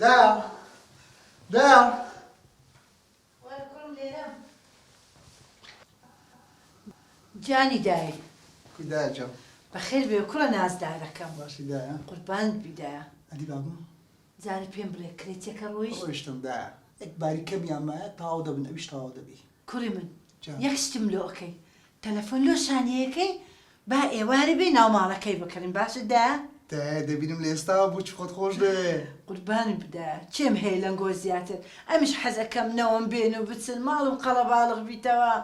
داع داع وياكم ليلى جاني داي كدا جو بخير بيكون ناس داركم باشي داع قربان بداية ادي بابا زاني بيم بريك كريتيك رويش روشتم داع اكباري كم يا ما تعود ابن ابيش تعود ابي كوري من جان. يكستم له اوكي تلفون له شانيكي با ايواري بي ناو مالكي بكرين باش دا تا دبينم ليستا بوش خود خوش ده قربان بدا كم هيلان غوزياتر امش حزكم نوم بينو بتسل مال وقلب بالغ بيتوا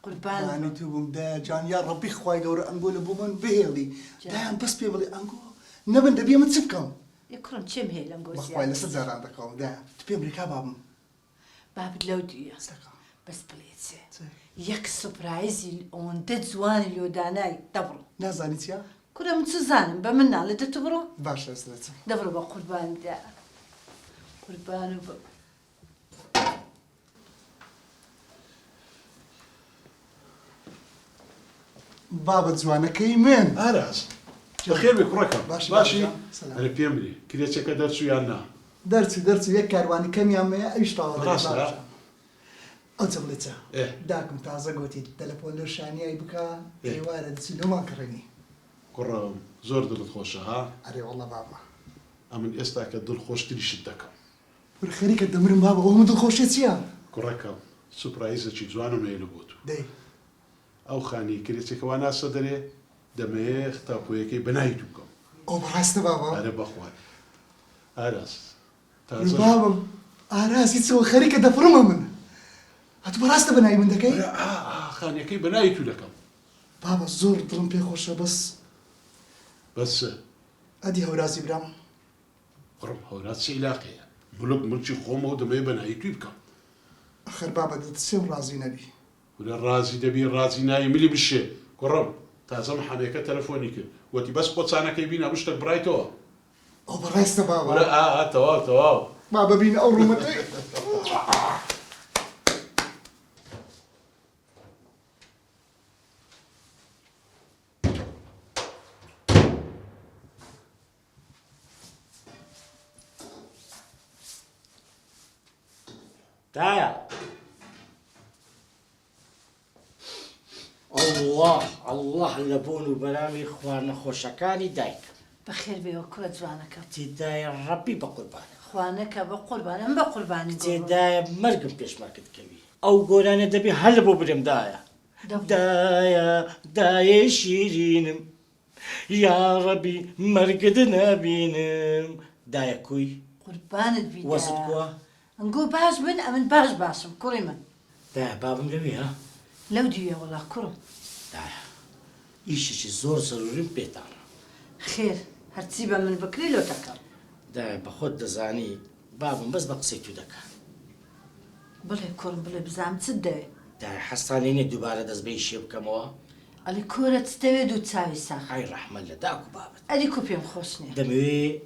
قربان يعني توبم دا جان يا ربي خواي دور انقول بومن بهلي دا بس بيبلي انقول نبن دبي متسبكم يكرم كم هيلان بخواي غوزياتر لسه عندكم دا تبيم ركاب باب لودي استقام بس بليتسي يك سبرايز اون دد زوان اللي داناي دبرو نازانيت يا كنا متزانم بمنا اللي تتبرو باشا سلاتي دبرو بقربان دا قربان بابا زوانا كيمن أراز بخير بك ركب باشي باشي سلام. أنا بيمري كريتك درسو يانا درسي يك كارواني كم يا ما ايش تعود خلاص لا أتبلتها إيه داكم تازه قوتي التلفون لرشاني أي بكا إيه. أي وارد سلو ما كرني كرة زور دل تخوشها ها أري والله بابا أمن إستاك دل خوش تري شدك والخريك الدمر بابا وهو مدو خوشيت يا كرة سبرايز شي زوانو ما يلبوتو دي أو خاني كريتك وانا صدري دميخ تابويكي بنايتوكم أو براست بابا أنا بخوان أراز بابا أراسي تسوى خريك دفرمه من هتبراست بناي من دكي خاني كي بنايتو لكم بابا زور ظلم بي خوشة بس أدي هو راسي برام قرب هورات سيلاقي بلوك مرشي خومو دمي بنايتو بكم أخر بابا دي تسير رازي نبي ولا الرازي دبي الرازي ناي ملي بالشي قرب تازم حنيك تلفونيك وتي بس قدس انا كيبينا بشتك برايتو أو براست بابا ولا تواو بابا بين أول رمتي تايا الله لبون وبرامي اخوانا خوشكاني دايك بخير بيكون زوانك تدايا ربي بقربان خوانك بقربان ام بقرباني تدايا مرقم بيش ماركت كبي او قولانا دبي هلبو برم دايا دايا شيرينم يا ربي مرقدنا بينم دايا كوي قربان البيت وسط كوا نقول باش بن امن باش باشم كريما دايا بابم لبي ها لو دي والله كرم دايا ايشي زور ضروري بيتانا خير هرتسيبها من بكري لو تكر دايا بخود دزاني بابم بس بقسيتو دكا بلا كرم بلا بزعم تصدق دايا حسانيني دوباره دز بيشي بكموا علي كورة تستوي وتساوي ساخ هاي رحمة الله داكو بابت ادي كوبيم خوشني دموي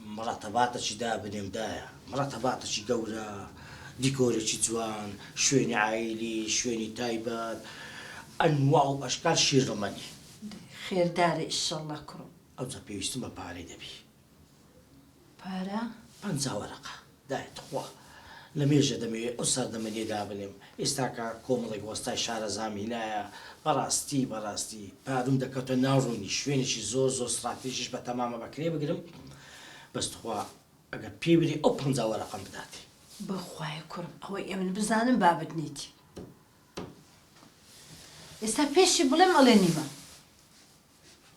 مرتباتش دابنم دايا مرتباتش قورا ديكورش جوان شويني عائلي شويني تايبات انواع واشكال شير روماني خير داري ان شاء الله كرم او زبيوستم باري دبي بارا بانزا ورقة دايا تخوا لميجا دمي أسر دمني دابنم استاكا كوملك وسطاي شارع زامينايا براستي بعدم دكتور ناوروني شوينشي زور استراتيجيش بتماما بكري بقرم بس تخوا اگر بيوري او بانزا ورقة بداتي بخواي كرم هو يمن بزانم بابت نيتي استا بيشي بلم الانيما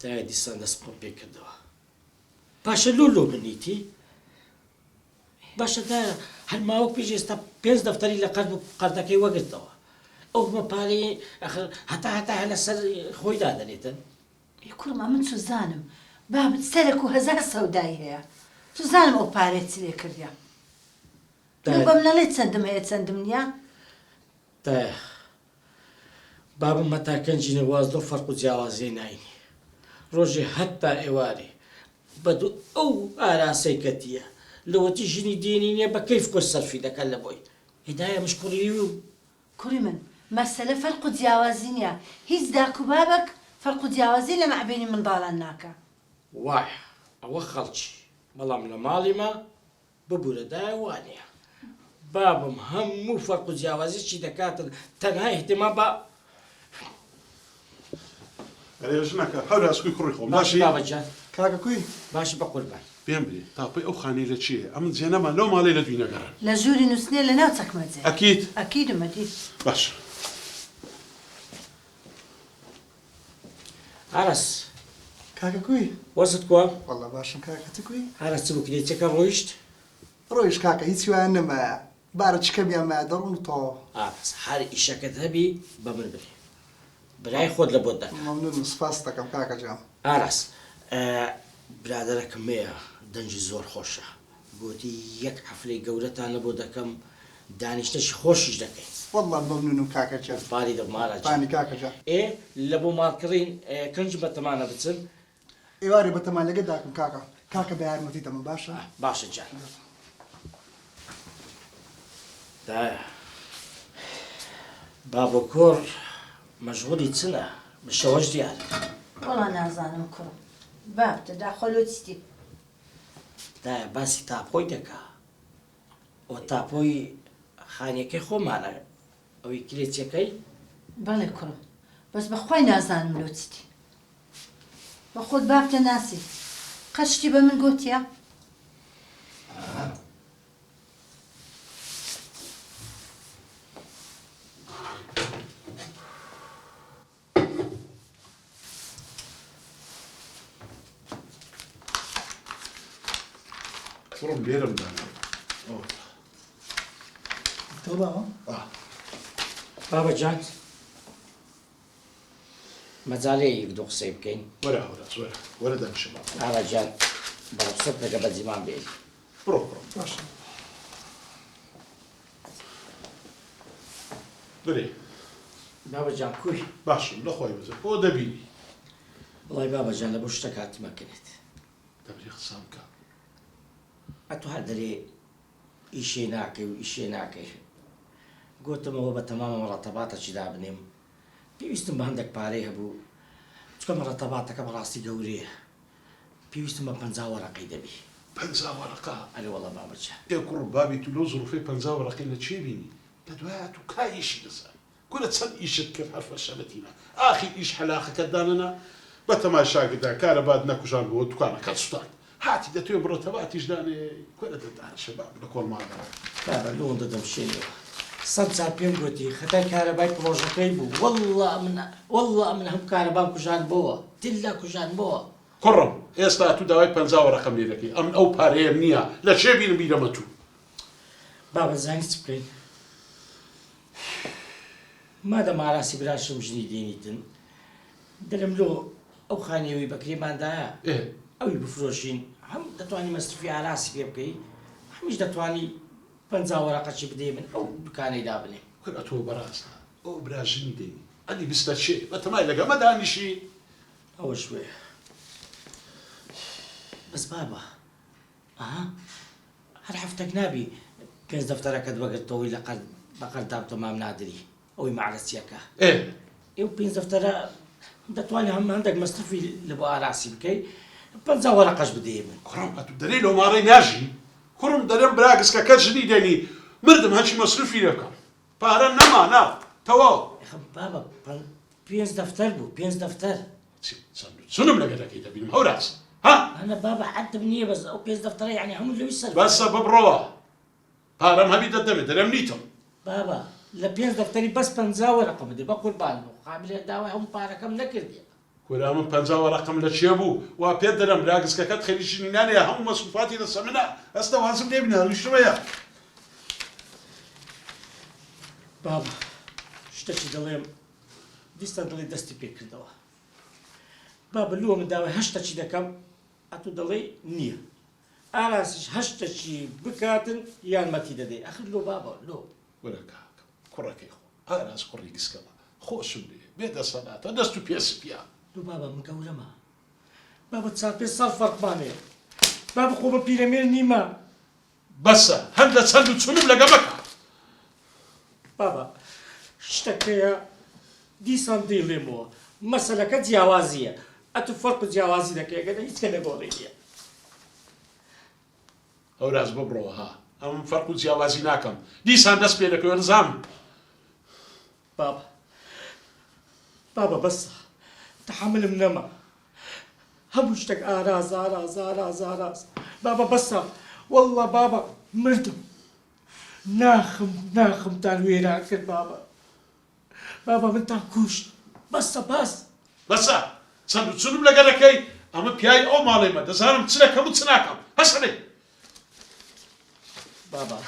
دايا ديسان دس بوبي كدوا باشا لولو بنيتي باشا دايا هل ما وك بيجي استا بينز دفتري لقرد قردكي وقت دوا او ما بالي اخر حتى على سر خوي دادا نيتن يكرم امن سوزانم بابت سرك وهزار سوداي هي سوزانم او باريت لي كرديا لو بمنا لي تسندم هي تسندمنيا دايا بابا متى كان جيني وازدو فرق جوازي نايني روجي حتى ايواري بدو او اراسي كتيا لو تجيني ديني بكيف كسر في ذاك اللبوي هدايا مشكوريو كريمن مسألة فرق جوازينيا هيز داكو بابك فرق جوازي لما عبيني من ضالناكا واح او خلشي مالا من مالي ما ببوورە دای وانە بابم هەموو فەرق و جیاوازیی دەکاتن تەنها احتیما بە ئەرێژ ناکە هەوراستکوی کوڕی خۆم باشی بابەجان کاکە کوی باشە بە قوربان پێم بێ تاپەی ئەو خانەی لە چییە ئەم جێنەمان لەو ماڵی لە دوی نەگەڕن لە ژووری نووسێ لە ناو چەکمەجێ ئەکیت ئەکیدمەدی باش ئارەس کاکە کوی وەزت کووە وەڵا باشم کاکە تو کوی ئارەس چ بوو کرێچەکە ڕۆیشت ڕۆیش کاکە هیچ ویان نەمایە بارە چکە بیانمایە دەڕۆن و تەواو ئارەس هەر ئیشەکەت هەبی بە من برێ برای خۆت لە بۆت دەکەم مەمنون و سپاس دەکەم کاکە جام ئارەس برادەرەکەم مەیە دەنجی زۆر خۆشە گوتی یەک حەفلەی گەورەتان لە بۆ دەکەم دانیشتەشی خۆشیش دەکەین وەڵا مەمنون و کاکە جام پاری دەمارە پانی کاکە جام لە بۆ ماڵکڕین کنج بەتەمانە بچن ئێوارێ بەتەمان لەگە داکەم کاکە کاکە بە یارمەتی دەمە باشە باشە جان دایە بابە کۆر مەشغوڵی چنە بە شەوەش دیار وەڵا نازانم کوڕم بابتە داخۆلۆچیتی دایە باسی تاپۆی دەکا ئەو تاپۆی خانیەکەی خۆمانە ئەوەی کرێچەکەی بەڵێ کوڕم بەس بەخوای نازانم لۆچیتی بە خۆت بابتە ناسی قەشتی بە من گوتیە کوڕم لێرەم دانا تۆ باوە بابە جان مەجاالەیە یەک دوو قسەی بکەین وەرە هەوراس وەرە وەرە دانیشە باڵ بابە جان بەڕخسەت دەکە بە جیمان بێت بڕۆ بڕۆ باشە برێ بابە جان کوی باشم لەخوای بزە بۆ دەبینی وڵای بابە جان لە بۆ شتە کاتمە کرێت دەبری قسام بکە ئەتو هەر دەرێ ئیشێ ناکەی و ئیشێ ناکەی گوتمەوە بە تەمامە مەڕەتەباتەکی دابنێم پێویستم بە هەندێک پارەی هەبوو چکە مەڕەتەباتەکە بەڕاستی گەورەیە پێویستم بە 50 وەرەقەی دەبی 50 وەرەقە ئەرێ وەڵا بابەجان ئێ کوڕ بابی تو لەو زروفەی 50 وەرەقەی لە چێ بینی لە دوایە تو کایشی دەسان گورە چەند ئیشت کرد هەرفە شەلەتینە ئاخی ئیش حەلاقەکەت دانەنا بە تەماشاگدا کارە باد نەکوژان بۆ دوکانەکە سوتان هاتی دەتوێ بڕۆتەباتیش دانێ کورە دەدانە شەباب لە کۆڵماڵەوە کارە لۆن دەدەم شێنەوە سەد جار پێم گوتی خەتای کارەبای پرۆژەکەی بوو وەڵڵا من هەم کارەبام کوژان بۆوە دلا کوژان بۆوە کوڕم ئێستا تو داوای 50 وەرەقەم لێ دەکەی ئەم ئەو پارەیەم نییە لە چێ بینم بیرەمە تو بابە زانی چ بکەین مادەم ئاراسی براشم ژنی دێنیتن دەرم لۆ ئەو خانیەوەی بەکرێماندایە ئەوی بفرۆشین هەم دەتوانی مەصرفی ئاراسی پێ بکەی هەمیش دەتوانی 50 وەرەقەچی بدەی من ئەو دوکانەی دابنێ کورە تۆ بەڕاستە ئەو براژنی دێنی ئەدی بستە چێ بە تەمای لەگەمە دانیشی ئەوە شوێ بەس بابە ئەها هەر هەفتێک نابی پێنج دەفتەرەکەت بەگرتەوەی لە بەقەردام تۆمام نادری ئەوەی مەعرەسیەکە ئێو پێنج دەفتەرە دەتوانێت هەم هەندێک مەصرفی لە بۆ ئاراسی بکەی 50 وەرەقەش بدەی من کوڕم ئەتو دەرەی لەو ماڕەی ناژی کوڕم دەرەم براگسکەکە ژنی دێنی مردم هەچی مەصرفی لێ بکەم پارە نەمانا تەواو بابە پێنج دەفتەر بوو پێنج دەفتەر چونم لەگە دەکەی دەبینم هەوراس ها ئەنە بابە حەتم نییە بەس ئەو پێنج دەفتەرە یعنی هەموو لەوی سەر بەسە ببڕەوە پارەم هەبی دەدەمێت دەرەم نیتم بابە لە پێنج دەفتەری بەس 50 وەرەقە بدەی بە قوربان بوو قابلێت داوای هەموو پارەکەم نەکردی کورا من 50 وەرەقەم لە چێ بوو وا پێت دەرەم براگسکەکەت خەریکی نانەیە هەموو مەسروفاتی لەسەر منە ئەستە وازم لێ بینە ڕیشتمەیە بابە شتێکی دەڵێم دیستان دڵی دەستی پێ کردەوە بابە لۆ من داوای هەشتەچی دەکەم ئەتو دەڵێ نییە ئاراسیش هەشتەچی بکاتن یارمەتی دەدەی ئەخر لۆ بابە لۆ وەرە کاکەم کوڕەکەی خۆ ئاراس کوڕی گسکەمە خۆشم لێ بێدە سەناتە دەست و پێسپیا لۆ بابە من گەورەمە بابە 4-5 ساڵ فەرقمانەیە بابە خۆ بە پیرەمێر نیمە بەسە هەر لە چەند و چونم لەگە مەکە بابە شتەکەیە دیسان دەیڵێمەوە مەسەلەکە جیاوازیە ئەتو فەرق و جیاوازی دەکەیەگەدە هیچ کە لەگۆڵی نییە هەوراز ببڕەوە ئەم فەرق و جیاوازی ناکەم دیسان دەست پێ دەکەوێ نزام بابا بەسە تحملم نەما هەموو شتێک ئاراز بابا بەسە والله بابا مردم ناخم تان وێران کرد بابا من تان کوشت بەسە چەند و چونم لەگەرەکەی ئەمە پیای ئەو ماڵێمە دەزانم چ دەکەم و چ ناکەم هەسەنێ بابا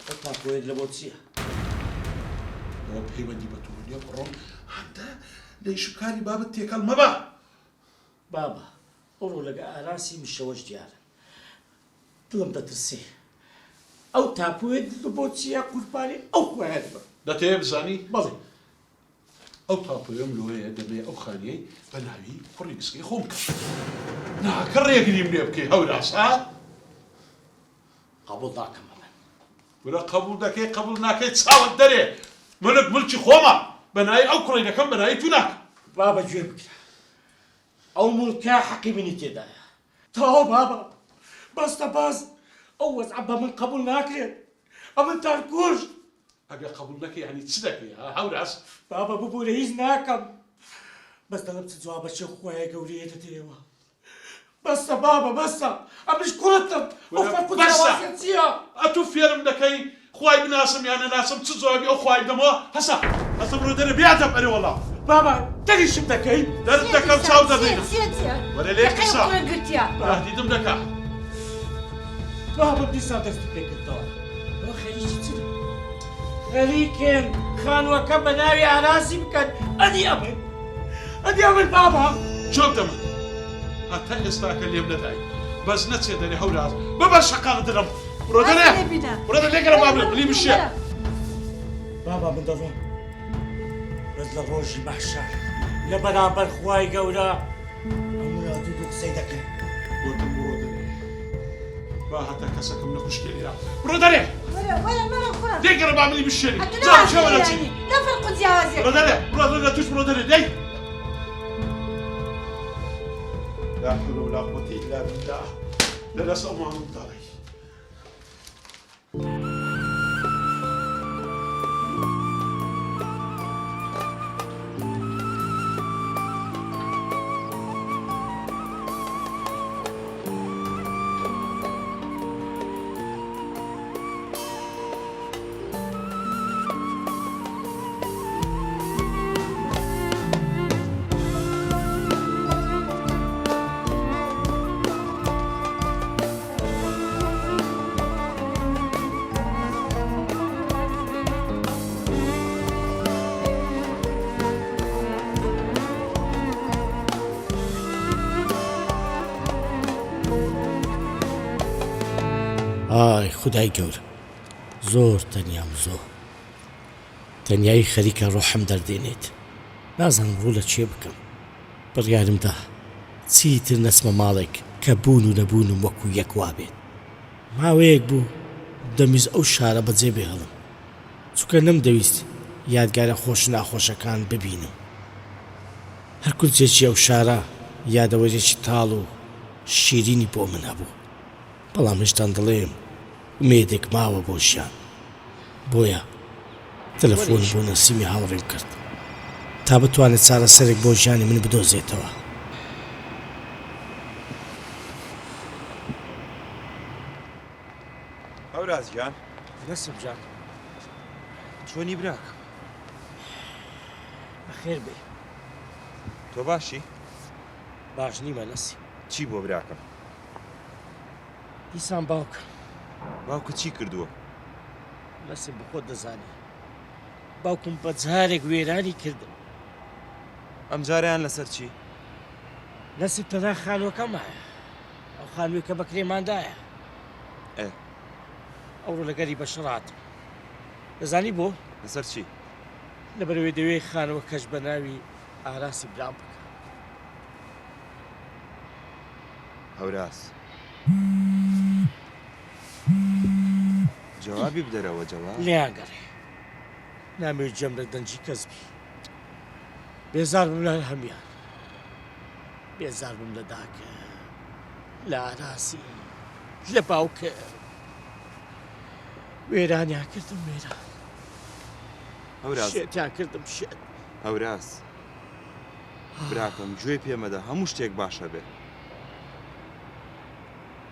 ئەو تاکۆیت لە بۆ چییە؟ ئەوە پەیوەندی بە تۆ نییە بڕۆم هەندە لە ئیشوکاری بابت تێکەڵ مەبە بابا ئەوڕۆ لەگە ئاراسی مشەوەش دیارە دڵم دەترسێ ئەو تاپوێت لە بۆ چییە قوربانی ئەو خۆیان بە دەتەوێ بزانی بەڵێ ئەو تاپۆیم لەوەیە دەبێ ئەو خانیەی بە ناوی کوڕی گسکەی خۆم کرد ناکە ڕێگریم لێ بکەی هەوراس ها قبول ناکەم من وەرە قبول دەکەی قبول ناکەی چاوت دەرێ منت ملکی خۆمە بە ناوی ئەو کوڕی دەکەم بە ناوی تو ناکەم بابا گوێ بگرە ئەو مڵکە حەقی منی تێدایە تاوە بابا بەستە باز ئەو وەزع بە من قبول ناکرێت ئەمن تان کوشت ئەگە قبول نەکەی یعنی چ دەکەی هەوراس بابا ببوورە هیچ ناکەم بەس دەڵم چ جوابە چێ خۆیە گەورەیە دەدەیەوە بەسە بابا بەسە ئەمش کوڵتم ئەو فەرق و جیاوازیە چییە؟ ئەتو فێرم دەکەی خوای بناسم یان نەناسم چ جوابی ئەو خوای بدەمەوە هەسا ڕۆ دەرێ بیاتە بەرێ وەڵام بابا دەریشم دەکەی دەرت دەکەم چاو دەدەینم وەرە لێ قسە گرتیا دیدم دەکا بابا دیسا دەستی پێکردەوە ئەوە خەریکی چرە خەریکێن خانووەکە بە ناوی ئاراسی بکەن ئەدی ئەمن بابا چۆن دەمە هەتا ئێستاکە لێم نەدای بەس نەچێ دەرێ هەوراز بەبە شەقاڵە دەرم ڕۆ دەرێ ڕۆ دە لێگەرە بابلێ بلی بشێ بابا من دەڕۆم بەس لە ڕۆژی بەحشار لە بەرامبەر خوای گەورە ئەمرا دوو قسەی دەکەین بۆتم بڕۆ دەرێ با هەتا کەسەکەم نەکوشتێ لێرا ڕۆ دەرێ لێگەرە بابلی بشێنی جام چێوەرەچی ڕۆ دەرێ ڕۆ لە توش ڕۆ دەرێ دەی لا حول ولا قوة إلا بالله لنسأل الله من طالع ئای خودای گەورە زۆر تەنیام زۆر تەنیایی خەریکە ڕۆحم دەردێنێت نازانم ڕوو لە چێ بکەم بڕیارمدا چیتر نەچمە ماڵێک کە بوون و نەبوونم وەکو یەک وابێت ماوەیەک بوو دەمیز ئەو شارە بەجێ بێهێڵم چونکە نەمدەویست یادگارە خۆش ناخۆشەکان ببینم هەر کورجێکی ئەو شارە یادەوەرێکی تاڵ و شیرینی بۆ من هەبوو بەڵام هێشتان دڵێم ئومێدێک ماوە بۆ ژیان بۆیە تەلەفۆن بۆ نەسیمی هاوڕێم کرد تا بتوانێت چارەسەرێک بۆ ژیانی من بدۆزێتەوە هەوراز گیان نەسم جان چۆنی براکە بەخێر بێ تۆ باشی باش نیمە نەسی چی بۆ براکەم دیسان باوکە باوکە چی کردووە نەسم بخۆت دەزانی باوکم بە جارێک وێرانی کردم ئەم جاریان لەسەر چی نەسم تەنها خانووەکەمایە ئەو خانووی کە بە کرێماندایە ئەوڕۆ لەگەری بەشڕاتم دەزانی بۆ لەسەر چی لەبەرەوەی دەوێت خانەوە کەش بە ناوی ئاراسی برام بکە هەوراز جوابی بدەرەوە جەواب لێیانگەڕێ نامەوێت جەم لە دەنجی کەس بی بێزار بم لە هەمیان بێزار بم لە داکە لە ئاراسی لە باوکە وێرانیان کردم وێران هەوراز شێتیان کردم شێت هەوراز براکەم گوێ پێمەدە هەموو شتێک باشە بێ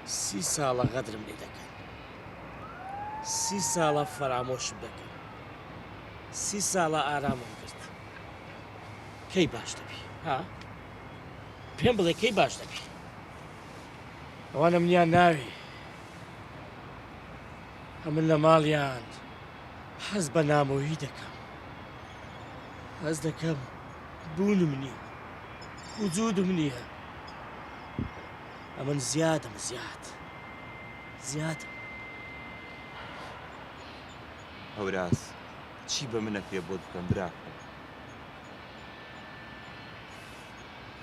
30 ساڵە غەدرم لێ دەکەن 30 ساڵە فەرامۆشم دەکەن 30 ساڵە ئارامم کرد کەی باش دەبی ها پێم بڵێ کەی باش دەبی ئەوانە منیان ناوی ئەمن لە ماڵیان حەز بە نامۆیی دەکەم حەز دەکەم بوونم نییە وجودم نییە ئەمن زیادم زیادم هەوراز چی بە منە پێ بۆ بکەم براکەم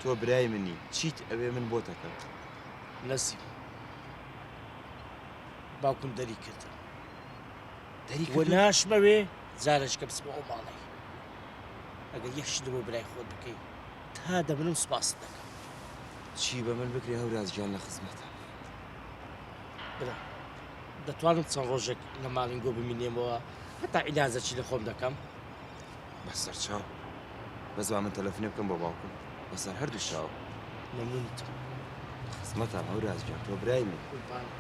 تۆ برای منی چیت ئەوێ من بۆ دەکەم نەسیم باوکم دەری کردم دەری وە ناشمەوێ جارشکە بچمە ئەو ماڵی ئەگەر یەکشت بۆ برای خۆت بکەی تا دەبنم سوپاس دەکەم چی بە من بکرێ هەوراز گیان لە خزمەتە برا دەتوانم چەند ڕۆژێک لە ماڵینگۆ بمینێمەوە هەتا عیلازەکی لە خۆم دەکەم بەسەر چاو بەزوا من تەلەفۆنێ بکەم بۆ باوکم بەسەر هەردوو چاو مەمنونتم خزمەتە هەوراز گیان تۆ برای من قوربانت.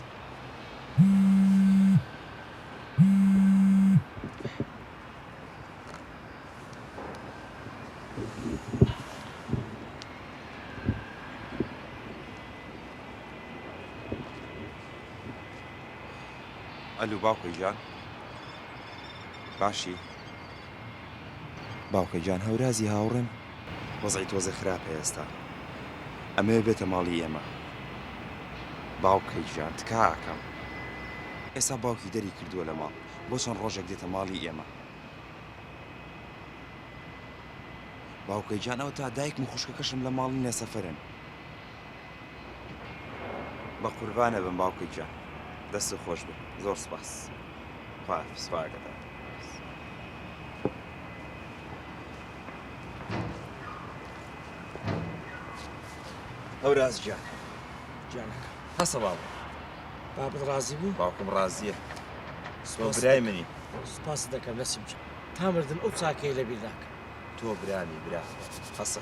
ئەلو باوکەی گیان باشی باوکەی گیان هەورازی هاوڕێم وەزعی تۆزە خراپە ئێستا ئەمێ بێتە ماڵی ئێمە باوکەی گیان تکاکەم ئێستا باوکی دەری کردووە لە ماڵ بۆ چەند ڕۆژێک دێتە ماڵی ئێمە باوکەی گیان ئەو تا دایکم و خوشکەکەشم لە ماڵی نەسەفەرن بە قوربانە بم باوکەی گیان دەست خۆش بێ زۆر سپاس سپاگەدە هەوراز گیان گیانەکە هەسە باوە بابت ڕازی بوو باوکم ڕازیە تۆ برای منی سپاس دەکەم نەسیم جان تا مردن ئەو چاکەی لەبیر ناکەم تۆ برانی برا هەسە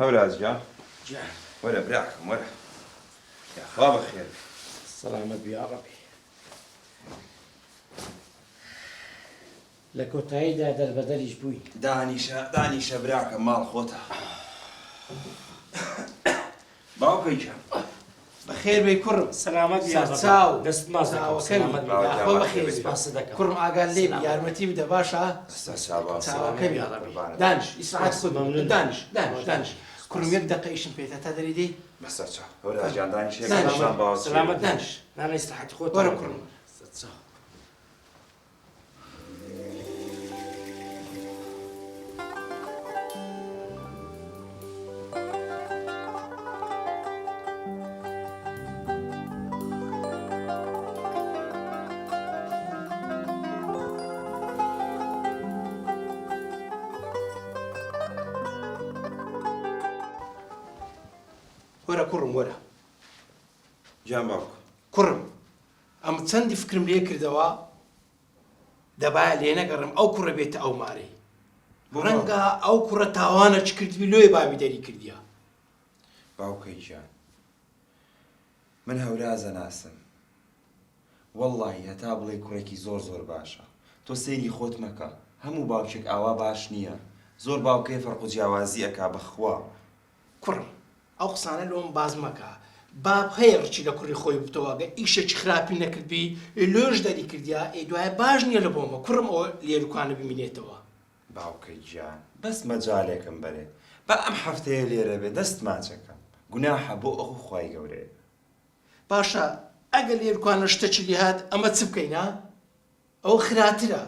هەوراز گیان گیان وەرە براکەم وەرە یاخوا بەخێر سەلامەت بیا ڕەبی لە کۆتاییدا دەربەدەریش بووی دانیشە براکە ماڵ خۆتە باوکەی گیان بەخێر بێ کوڕم سەلامەت بیا چاو دەست ماز دەکەم سەلامەت بیا خۆ بەخێر سپاس دەکەم کوڕم ئاگار لێ بی یارمەتی بدە باشە چاوەکە بی دانش ئیسراحەت خۆت دانش کوڕم یەک دقە ئیشم پێێتە تا دەریدەی بەسەر چاو هەوراز گیان دانیشە سەلامەت دانش نانە ئیسراحەتی خۆت وەرە کوڕم وەرە کوڕم وەرە گیان باوک کوڕم ئەم چەندی فکرم لێ کردەوە دەبایە لێ نەگەڕم ئەو کوڕە بێتە ئەو مارەی ڕەنگە ئەو کوڕە تاوانە چ کردوی لۆی باوی دەری کردیە باوکەی گیان من هەورازە ناسم وەڵڵاهی هەتا بڵێ کوڕێکی زۆر باشە تۆ سەیری خۆت مەکە هەموو باوکێک ئاوا باش نییە زۆر باوکەی فەرق و جیاوازی ئەکا بەخوا کوڕم ئەو قسانە لۆم باز مەکە باب هەیە ڕچی لە کوڕی خۆی بتەوەگە ئیشێکی خراپی نەکردبی لۆژ دەری کردیا ئێ دوایە باش نییە لە بۆمە کوڕم ئەوە لێروکانە ببینێتەوە باوکەی گیان بەس مەجالێکم بەرێ بە ئەم هەفتەیە لێرە بێ دەست ماچەکەم گوناحە بۆ ئەو خوای گەورەیە باشە ئەگەر لێروکانە شتەکی لێهات ئەمە چ بکەینە ئەو خراترە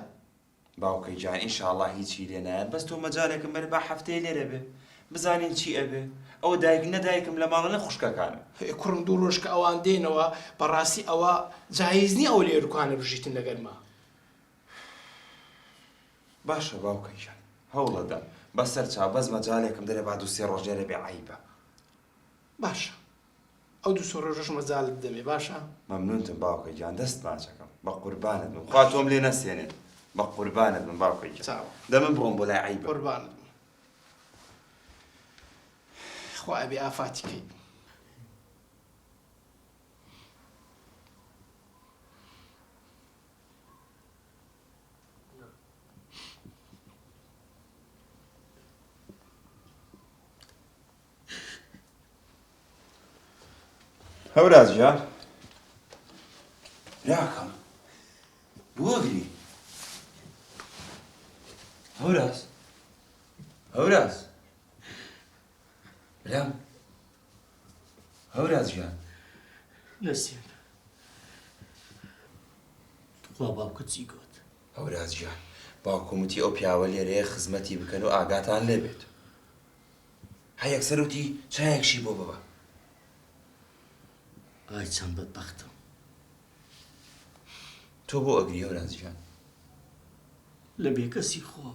باوکەی گیان ئینشاڵڵا هیچی لێ نایەت بەس تۆ مەجالێکم بەرێ با هەفتەیە لێرە بێ بزانین چی ئەبێ ئەوە دایک نەدایکم لە ماڵە نە خوشکەکانم کوڕم دوو ڕۆژ کە ئەوان دێنەوە بەڕاستی ئەوە جایز نییە ئەو لێرکانە بژیتن لەگەرما. باشە باوکەیشان هەوڵەدەم بەسەر چاوبەز مەجالێکم دەرێ با دوو سێ ڕۆژێرە بێ عیبە. باشە ئەو دوو سۆ ڕۆژەش مەجالت دەمێ باشە؟ مەمنونتم باوکەیجان دەست ماچەکەم بە قوربانت بم خوا تۆم لێ نەسێنێت بە قوربانت بم باوکەیجان چاوە دەمن بڕۆم بۆ لای عیبە. قوربانت بم. خوا ئەبێ ئافاتی کەی. هەوراز جان راکەم بۆگری هەوراز هەوراز برام هەوراز جان نەسیم خوا باوکە چی گوت؟ هەوراز جان باوکم وتی ئەو پیاوە لێرەیە خزمەتی بکەن و ئاگاتان لێبێت هەیەک سەروتی چایەکشی بۆ ببە. ئای چەند بەدبەختم. تۆ بۆ ئەگری هەوراز جان لە بێکەسی خۆ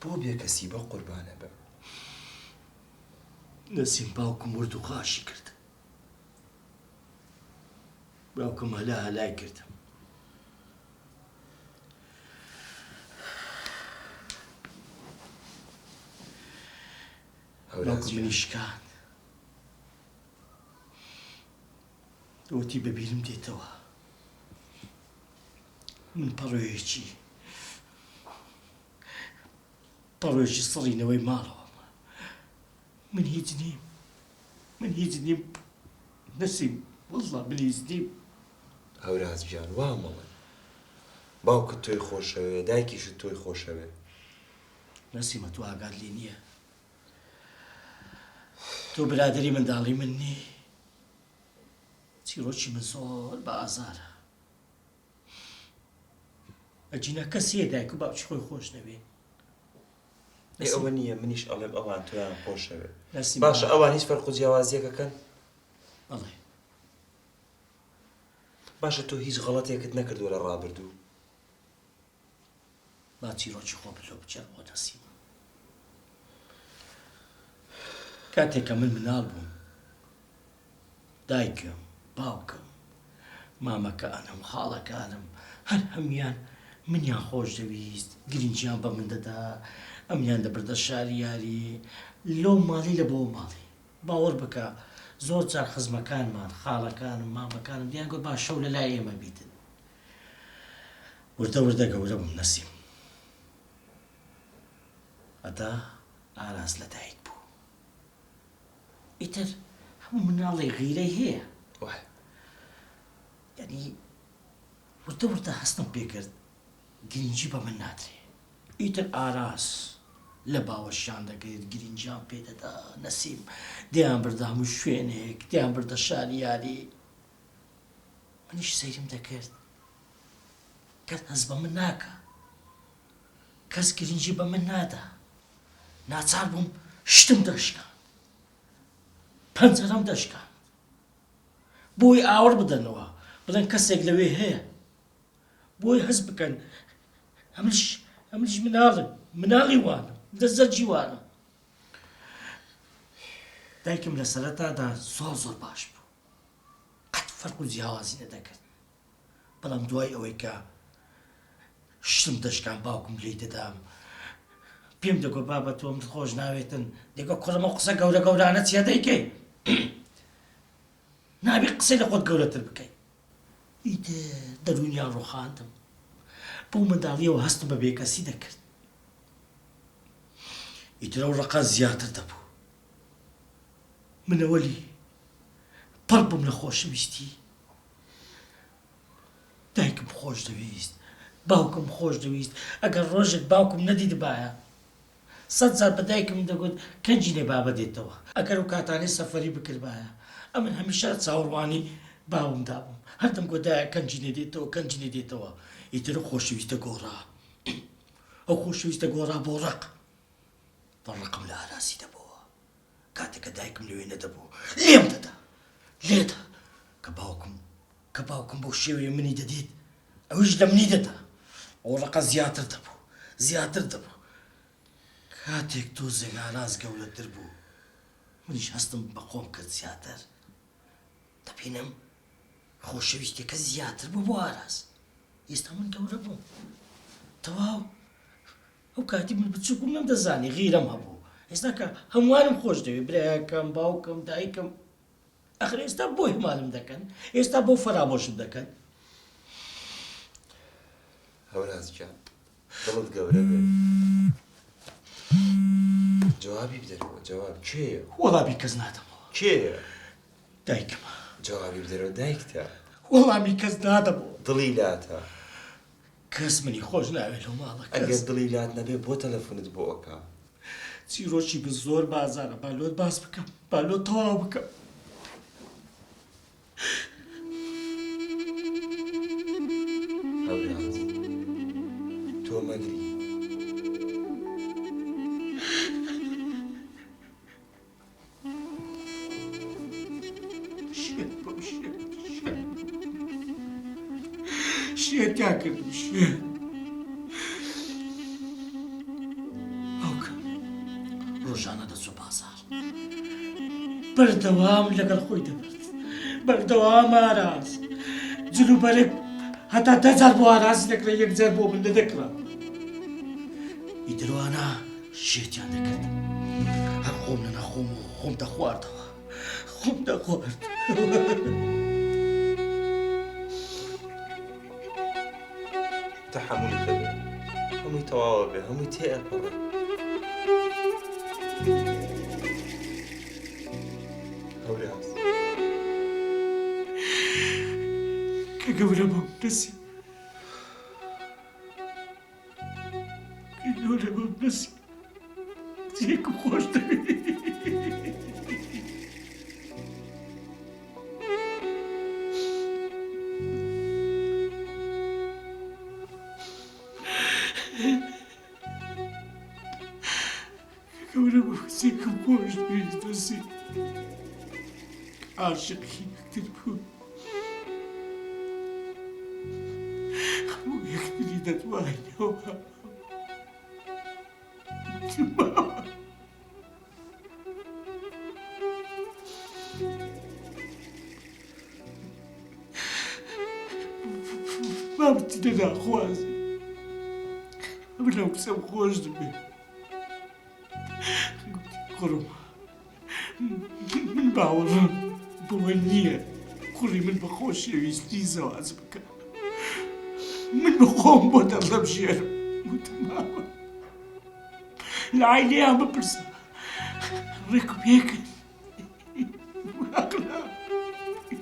بۆ بێکەسی بە قوربانە بە. نەسیم باوکم مرد و خاشی کرد. باوکم هەلا هەلای کردم. باوکم منی شکاند. وتی بەبیرم دێتەوە من پەڕۆیەکی سڕینەوەی ماڵەوەمە. من هیچ نیم نەسیم وەڵڵا من هیچ نیم. هەوراز جان وامەڵێ باوکت تۆی خۆشەوێ دایکیشت تۆی خۆشەوێ. نەسیمە تو ئاگات لێ نییە تۆ برادری منداڵی من نی. چیرۆکی من زۆر بە ئازارە. ئەجینە کەسیە دایک و باوکی خۆی خۆش نەبێ. ئەوە نییە منیش ئەڵێم ئەوان تۆیان خۆشەوێ. نەسیم باشە ئەوان هیچ فەرق و جیاوازیەکەکەن؟ بەڵێ. باشە تۆ هیچ غەڵەتێکت نەکردووە لە ڕابردوو؟ با چیرۆکی خۆ بلۆ بچەرەوە نەسیم. کاتێکە من مناڵ بووم دایکم باوکم مامەکانم خاڵەکانم هەر هەمیان منیان خۆش دەویست گرنگیان بە من دەدا ئەمیان دەبردە شاری یاری لەو ماڵی لە بۆ ماڵی. باوەڕ بکە زۆر جار خزمەکانمان خاڵەکانم مامەکانم دیان گوت با شەو لە لای ئێمە بیتن. وردە وردە گەورە بووم نەسیم. ئەدا ئاراز لە دایک بوو. ئیتر هەموو مناڵی غیرەی هەیە. یعنی وردە وردە هەستم پێکرد گرنگی بە من نادرێ. ئیتر ئاراز لە باوەشیان دەگرێت گرنگیان پێدەدا نەسیم. دەیان بردە هەموو شوێنێک دەیان بردە شاری یاری. منیش سەیرم دەکرد کەس هەز بە من ناکە کەس گرنگی بە من نادا. ناچار بووم شتم دەشکان پەنجەرەم دەشکان بۆی ئاوەڕ بدەنەوە بڵێن کەسێک لەوێ هەیە بۆی هەز بکەن ئەمش مناڵم مناڵی وانم دەزەرجی وانم. دایکم لە سەرەتادا زۆر باش بوو قەت فەرق و جیاوازی نەدەکرد. بەڵام دوای ئەوەی کە شتم دەشکان باوکم لێی دەدام پێم دەگۆ بابە تۆم خۆش ناوێتن دێگە کوڕمە قسە گەورە گەورانە چیا دەیکەی نابێ قسەی لە خۆت گەورەتر بکەی. ئیدە دەرونیان ڕوخاندم بۆ منداڵیەوە هەستم بە بێکەسی دەکرد. ئیتر ئەو ڕقا زیاتر دەبوو. منەوەلی پڕ بووم لە خۆشەویستی. دایکم خۆش دەویست باوکم خۆش دەویست. ئەگەر ڕۆژێک باوکم نەدیدبایە 100 جار بە دایکم دەگوت کەنجینێ بابە دێتەوە. ئەگەر و کاتانەی سەفەری بکردبایە ئەمن هەمیشە چاوەڕوانی باومدا بووم. هەردەم گۆدایە کەنجینێ دێتەوە. ئیتر خۆشەویستە گۆڕا ئەو خۆشەویستە گۆڕا بۆ ڕق بەڕقم لە ئاراسی دەبەوە کاتێککە دایکم لەوێ نەدەبوو لێم دەدا لێدا کە باوکم بۆ شێوەیە منی دەدێت ئەویش لە منی دەدا ئەو ڕقە زیاتر دەبوو کاتێک تۆ زێگاراز گەورەتر بوو منیش هەستم بە خۆم کرد زیاتر دەبینم خۆشەویستێکە زیاتر بوو بۆ ئاراز ئێستا من گەورە بووم تەواو ئەو کاتی من بچووکم نەمدەزانی غیرەم هەبوو ئێستا کە هەمووانم خۆش دەوێت برایەکەم باوکم دایکم ئەخر ئێستا بۆ هێمانم دەکەن ئێستا بۆ فەرامۆشم دەکەن هەوراز گیان دڵت گەورە بێ جوابی بدەرەوە جواب کێیە وەڵامی کەس نادەمەوە کێیە دایکمە جوابی بدەرەوە دایکتە وەڵامی کەس نادەمەوە دڵی لاتە کەس منی خۆش ناوێت لەو ماڵە ئەگەر دڵی لات نەبێ بۆ تەلەفۆنت بۆ ئەکا چیرۆکی بە زۆر بازارە بالۆت باس بکەم بالۆت تەواو بکەم هەوراز تۆ مەگری شێتیا کردم شێت ئەوکە ڕۆژانە دەچوو بازار بەردەوام لەگەڵ خۆی دەبێت بەردەوام ئاراز جلوبەرێک هەتا 10,000 بۆ ئارازی دەکرا 1,000 بۆ من دەدەکرا ئیدروانە شێتیان دەکرد هەر خۆم لە نەخۆم و خۆم دەخواردەوە خۆم دەخوارد تحملی دەبێ هەمووی تەواوە بێ هەمووی تێئەپەڕێ هەوراز کە گەورە بووم نەسی کە گەورە بووم نەسی جێکم خۆش دەوێت گەورە بووم جێکم خۆش دەوێت نەسی عاشقی یەکتر بوو هەموو یەکتری دەتوانینەوە ما بتینە ناخوازی ئەمە لەو قسەم خۆش دەبێت کوڕم من باوەڕم بۆوە نییە کوڕی من بە خۆشەویستی زەواز بکە من بە خۆم بۆ دەڵەم ژێرم وتماوە لە عایلەیان بپرسە ڕێکم پێکرد واقلا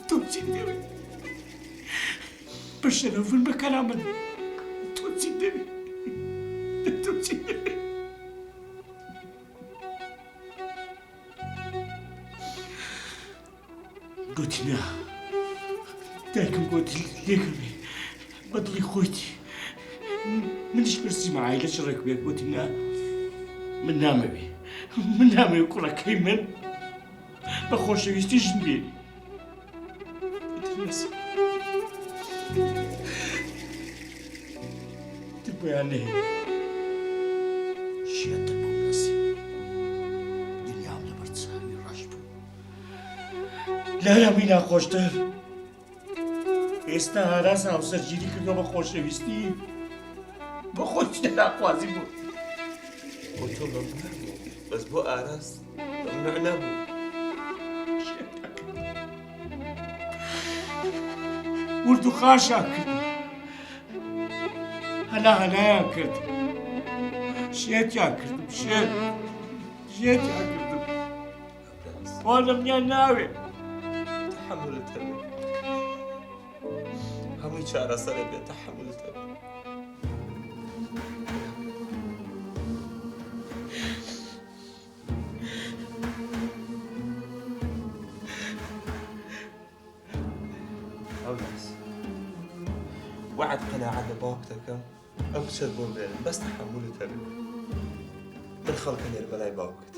تۆ چی دەوێت بە شەرەفن بە کەرامەت تۆ چی دەوێت تۆ چی دەوێت گوتی نا دایکم گوتی لێکەوێ بە دڵی خۆیتی منیش پرسیمە عایلە چ ڕێک بێت گوتی نا من نامەوێ کوڕەکەی من بە خۆشەویستی ژن بێنی تر بۆیان نەهێنی شێتر بۆم نەسی دنیام لەبەر چاوی ڕەش بوو لەرەمی ناخۆشتر ئێستا ئاراز هاوسەرگیری کردەوە بە خۆشەویستی بە خۆی ناخوازی بوو بۆ تۆ مەمنوع بوو بەس بۆ ئاراز مەمنوع نەبوو ورد و خاشان کرد هەنایان کرد شێتیان کردم شێتیان کردم وا لە منیان ناوێ تحملت هەبێ هەمووی چارەسەرە بێ تحملت هەبێ هەوراز وعد قەناعەت لە باوک دەکەم ئەو کچەت بۆ بێنم بەس تحملت هەبێ من خەڵکە نێر بەلای باوکت.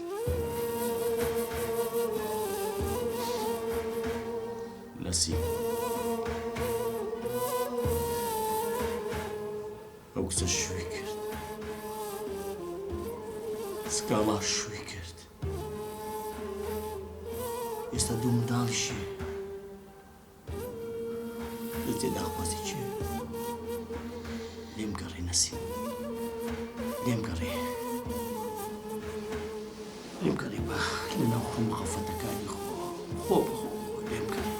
نەسیم ئەو کچە شووی کرد، سکاڵا شووی کرد. ئێستا دوو منداڵیشی لە تێداخوازی چێ لێم گەڕێ نەسیم، لێم گەڕێ با لەناو هەموو خەفەتەکانی خۆ بخۆ لێم گەڕێ.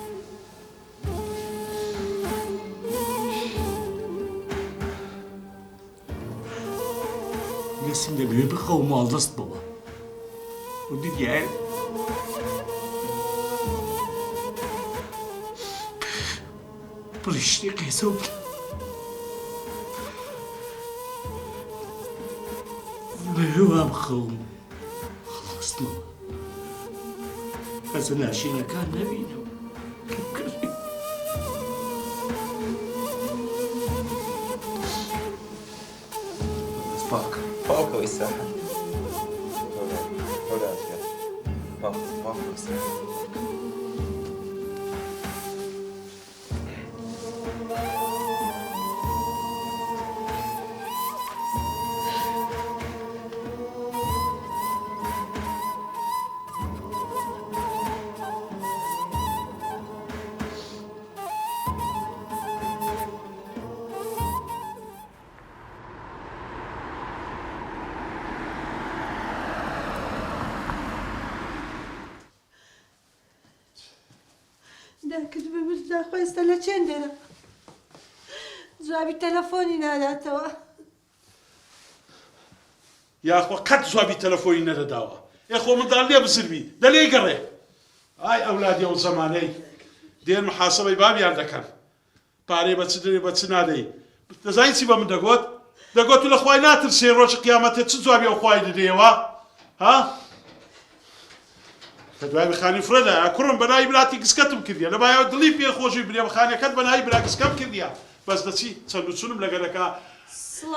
نەسیم دەبێ بخەو ماڵدەست بەوە و دیدیایە پڕیشتی قێسە و بەهێوا بخەوم خڵاستمەوە کەسە ناشینەکان نەبینم. باوکە ئیساحە هەولاتیە باوکە ئیساحە. داکرد ببرد داخوایستە لە چێن دێرە جوابی تەلەفۆنی ناداتەوە. یاخۆ قەت جوابی تەلەفۆنی نەدەداوە. ئێخۆ منداڵ لێ بزربی دەلێ گەڕێ. ئای ئەولادی ئەو زەمانەی دێن محاسەبەی بابیان دەکەن. پارەی بە چ دەرێ بە چ نادەی. دەزانین چی بە من دەگوت؟ دەگوت و لە خوای ناترسێ ڕۆژی قیامەتێ چ جوابی ئەو خوای دەدەیەوە؟ ها؟ کە دوای بخانی فرەدا کوڕم بەناوی براتی گسکەتم کردیە لە بایەوە دڵی پێ خۆشی برێ بەخانەکەت بەناوی برا گسکەم کردیە بەس دەچی چەند و چونم لەگەرەکە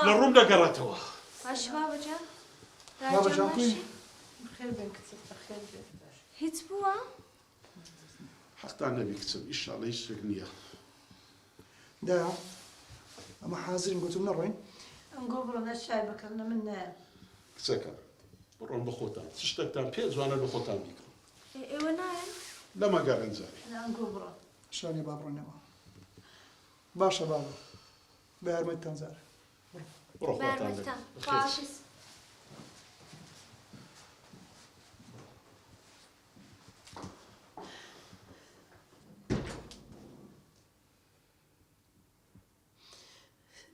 لە ڕووم دەگەڕێتەوە. باش بابەجان بابەجان کوی بەخێر بێن کچت بەخێر بێن. هیچ بووە؟ حەقتان نەبی کچم ئیشاڵە هیچ شتێک نییە. دایا ئەمە حازرین گوتم نەڕۆین. ئەمگۆ بڕۆنە شای بکردنە من نایە. کچەکە بڕۆن بە خۆتان چ شتێکتان پێ جوانە بە خۆتان بیکڕن. ئێوە نایەن؟ لەمە گەڕێنجاری. ئەمگۆ بڕۆ. شانی با بڕۆنەوە. باشە بابە بە یارمەتتان زارە. بڕۆ خۆتان بارمەتان بخێر. خواحافیز.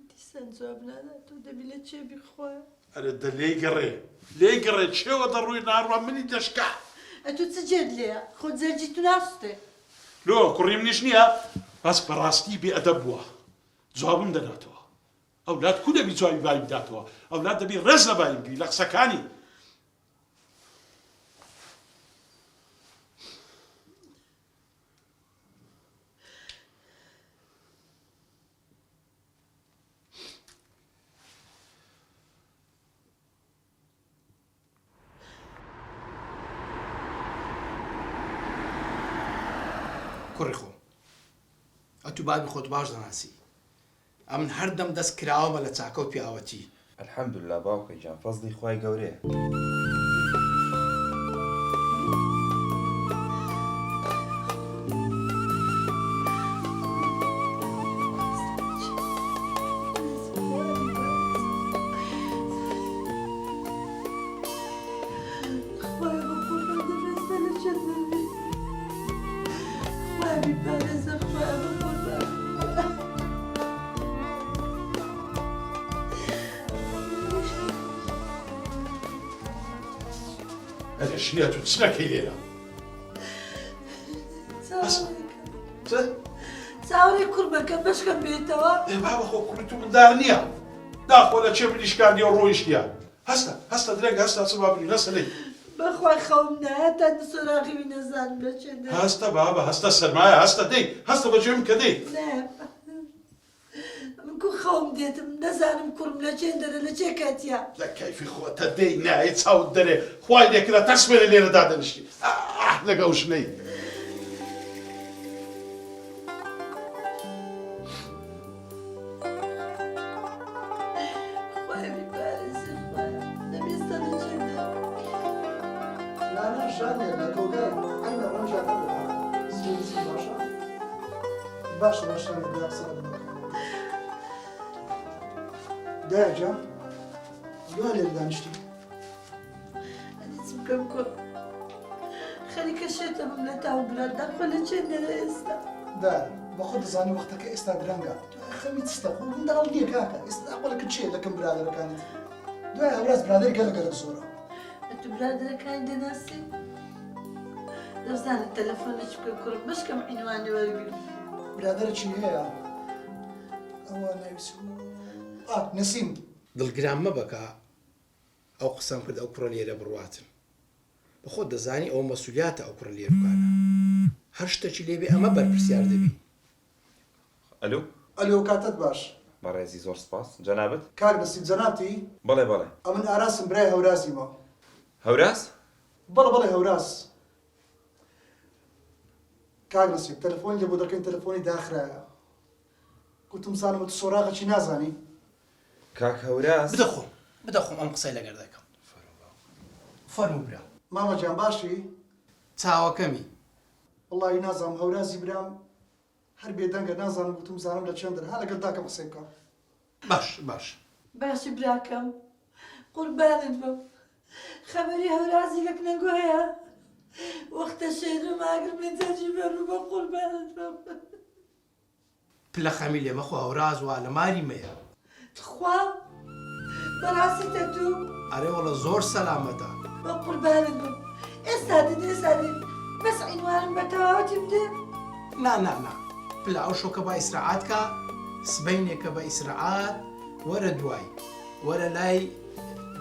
دیسان جواب نادات و دەبی لە چێ بیخوایە. ئەرە دە لێی گەڕێ لێی گەڕێ چێوە دەڕووی ناڕوا منی دەشکا. ئەتو چ جێت لێیە خۆت زەرجی تو ناستێ. لۆ کوڕیم نیش نییە بەس بەڕاستی بێئەدەب بووە جوابم دەداتەوە. ئەولاد کو دەبی جوابی بای بداتەوە ئەولاد دەبی ڕێز لە بایم گری لە قسەکانی. کوڕی خۆ ئەتو بابی خۆت باش دەناسی ئەمن هەردەم دەست کراوەمە لە چاکە و پیاوەتی. الحەمدوللا باوکەی جان فەزلی خوای گەورەیە. ئەرێ شنیە تو چ نەکەی لێرە؟ چاوەڕێ کوڕ بەکە بەشکەم بێتەوە. بابە خۆ کوڕی تو منداڵ نییە داخۆ لە چێ بریشکاندی و ڕۆیشتیە. هەستە درێنگە هەستە چ بابنی لەسە لێی. بەخوای خەوم نایە تا سۆراغیوی نەزانم لە چێ دێ. هەستە بابە هەستە سەرمایە هەستە دەی هەستە بەجێم کە دەی. وەکو خەوم دێتم نەزانم کوڕم لە چێن دەرە لە چێ کاتیا لە کەیفی خۆتە دەی نایە چاوت دەرێ خوای لێکرا تەسمێنە لێرە دادەنیشتی لەگەڵ ژنەی خوای بیپارێزی خوایە نەبیستە لە چێ دەرە نانە ژانێ لە کۆگای ئەینە ڕەنجە نەبووە سێویسی باشە باشە باشانە بیا قسە دەکەم دایە جان دوای لێ دانیشتی ئەدی چ بکەم کوڕ خەریکە شێتە بم لە تاو برات دەخۆ لە چێن دەرە ئێستا دایە بە خۆ دەزانی وەختەکە ئێستا درەنگە خەمی چستە خۆ منداڵ نییە کاکە ئێستا قۆڵەکە چیە دەکەم برادەرەکانت دوای هەوراز برادەر گەلەگەلە زۆرە تو برادەرەکانی دەناسی دەزانێت تەلەفۆنە چ بکە کوڕم بشکەم عینوانی وەرگرم برادەرە چی هەیە ئەوە ناویسی نەسیم دڵگرام مەبەکە ئەو قسەم کرد ئەو کوڕە لێرە بڕواتن بەخۆ دەزانی ئەو مەسوولیاتە ئەو کوڕە لێرکانە هەر شتێکی لێبێ ئەمە بەرپرسیار دەبی ئەلو ئەلۆ کاتت باش بەڕێزی زۆر سپاس جەنابەت کاک نەسیم جەنابتی بەڵێ بەڵێ ئەمن ئاراسم برای هەورازیمە هەوراز بەڵێ هەوراز کاک نەسیم تەلەفۆنی لێ بۆ دەکەین تەلەفۆنی داخرایە گوتم زانم تو سۆراغە چی نازانی کاک هەوراز بدەخۆم ئەم قسەی لەگەر دەکەم فەرموو برا مامە جان باشی چاوەکەمی وڵی نازانم هەورازی برام هەر بێدەنگە نازانم گوتم زانم لە چێن دەر هە لەگەڵ داکەم قسەی بکەم باش باشی براکەم قوربانت بم خەبەری هەورازی لە کنەگۆ هەیە وەختە شێرم ئاگرم لێ جەرجی بەڕوو بە قوربانت بم پلە خەمی لێ مەخۆ هەوراز وا لە ماری مەیە خوا بەڕاستیتە تو ئەرێ وەڵە زۆر سەلامەتە بە قوربانت بم ئێستا دێ بەس عینوانم بە تەواوەتی بدێ نا پلە ئەو شۆکە بە ئیسراعات کە سبەینێکە بە ئیسراعات وەرە دوای وەرە لای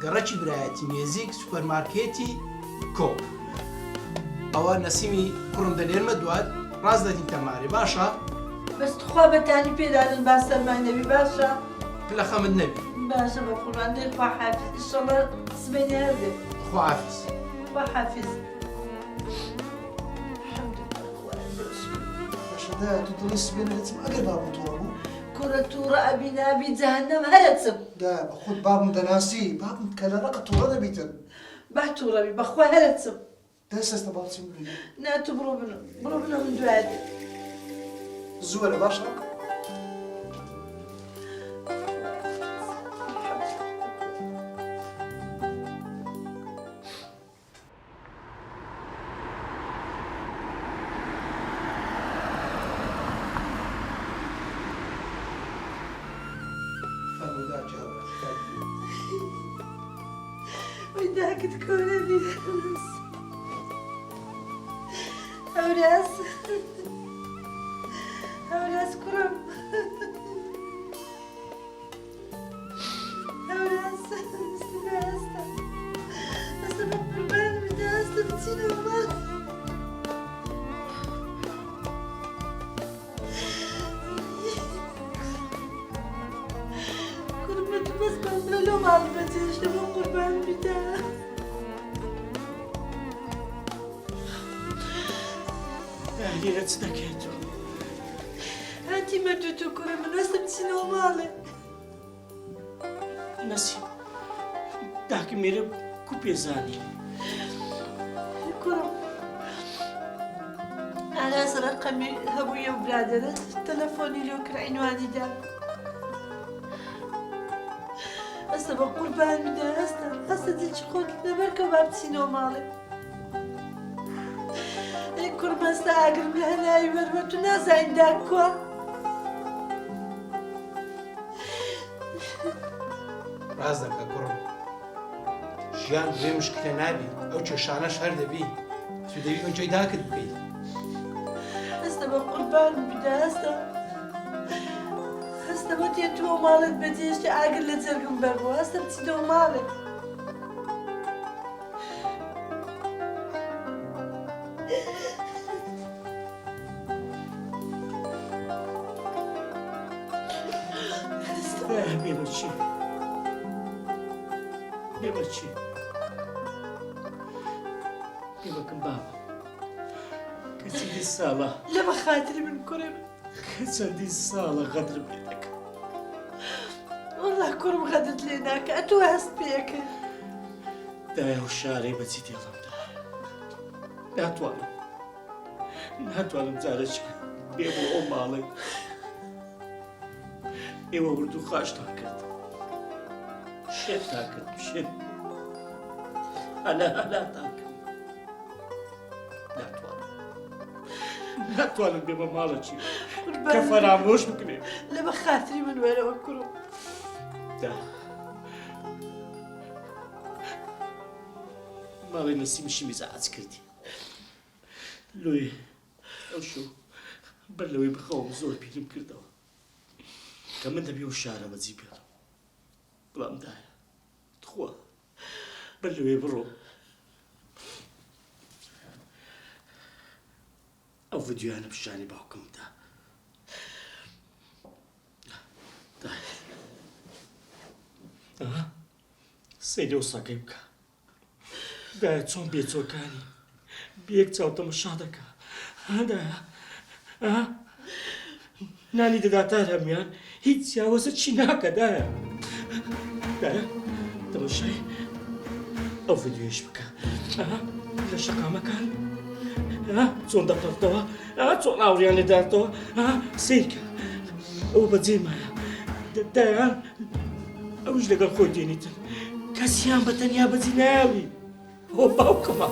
گەڕەکی برایەتی نێزیک سوپەرمارکێتی کۆ ئەوە نەسیمی کوڕم دەلێرمە دوات ڕاست دەدین تەمارێ باشە بەس تخوا بەتانی پێدادن با سەرمان نەبی باشە پلە خەمت نەبی باشە بە قوربان دەی خوا حافظ ئیشەڵە سبەینێ هەردێ خواحافیز خوا حافظ باشە دایە تو دڵی سبێنە دەچم ئەگەر بابم تۆڕە بوو کوڕە تووڕە ئەبی نابی جەهەنەم هەرەچم دایە بە خۆت بابم دەناسی بابم کە لە ڕقە تۆڕە دەبیتن با تووڕەبی بەخوا هەرەچم دای سەستە باڵچیم بینە نا تو بڕۆ بنە من دوای دێ زووەرە باشە وای داکت کۆنە بیرە هەوراز کوڕم هەوراز ئەستا بە قوربان بدە ئەستا بچینەوە ماڵ کوڕمە تو بەس بەمرە لۆ ماڵ بەجێشتە بە قوربان بدە لێرە چ دەکەیت هاتی مەردوو تو کوڕە من وەستە بچینەوە ماڵێ نەسیم داکەمێرە کو پێزانی کوڕم ئاراس ڕەقەمی هەبوویە و برادەرت تەلەفۆنی لێو کرا عینوانی دا ئەستە بە قوربان بدە ئەستە دیچ خۆت لەبەر کە با بچینەوە ماڵێ ئەی کوڕم ئەستا ئاگرم لە هەناوی وەربە تو نازانین داکووە ڕاست دەکە کوڕم ژیان دوێ مشکلە نابی ئەو کێشانەش هەر دەبی تو دەوی ئەوجێی داکت بکەیت ئەستە بە قوربان بدە ئەستە بە تێتووە ماڵت بەجێشتی ئاگر لە جەرگم بەربووە ئەستە بچینەوە ماڵێ بێبەرچی بێبەرچی بێبەکەم بابە کە چەندی ساڵە لە بە خاتری من کوڕێ من کە چەندی ساڵە غەدرم لێ دەکەم والله کوڕم غەدت لێ ناکە ئەتۆ هەست پێەکە دایە و شارەی بەچی دێڵمدا ناتوانم جارێک بێ بۆ ئەو ماڵێ ئێوە ورد و خاشتان کرد شێتان کرد شێت هەلاتان کرد ناتوانم بێ بە ماڵەکی کە فەرامۆش بکرێ لە بە خاتری من وەرەوە کوڕم ماڵی نەسیمیشی میزاعج کردی لۆی ئەو شو بەر لەوەی بخەوم زۆر پیرم کردەوە کە من دەبێ و شارە بەجی بێڵم بەڵام دایە خوا بەر لەوەی بڕۆ ئەو ڤیدیۆیانە پیشانی باوکمدا سەیرە و سەگەی بکە دایە چۆن بێچۆکانی بێک چاوتەمەشا دەکا دایە نانی دەداتار هەمیان هیچ جیاوازە چی ناکە دایە تەمەشای ئەو ڤیدیۆیش بکە لە شەقامەکان چۆن دەپڕتەوە چۆن ئاوریان لێداتەوە سیرکە ئەو بەجێمایە دایە ئەوش لەگەڵ خۆی دێنیتن کەسیان بەتەنیا بەجی ناوی ئۆ باوکەمە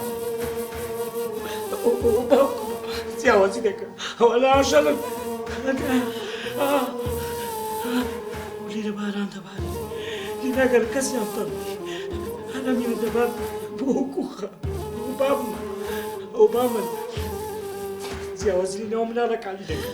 جیاوازی دەکە ئەوە لە ئاشەڵن لێرە باران دەبارێت لێناگەر کەسیان فەرمووی هەنە میرە دەبار بۆ کوخە ئەو بامن جیاوازی لێنەوە مناڵەکانی دەکە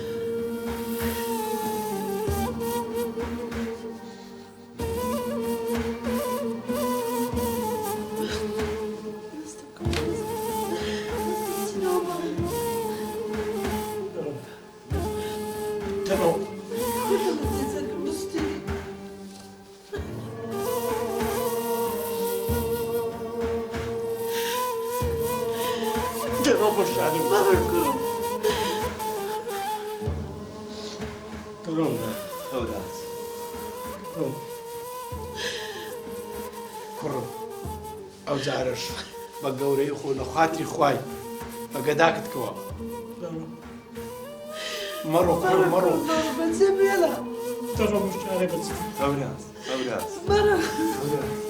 کوڕم ئەو جارش بە گەورەی خۆ لە خاتری خوای بە گەداکت کەوە مەڕۆ کوڕم مەڕۆ بەجێ بێڵە تەڕۆ مشتارە بەچی هەوراز مەرە هەوراز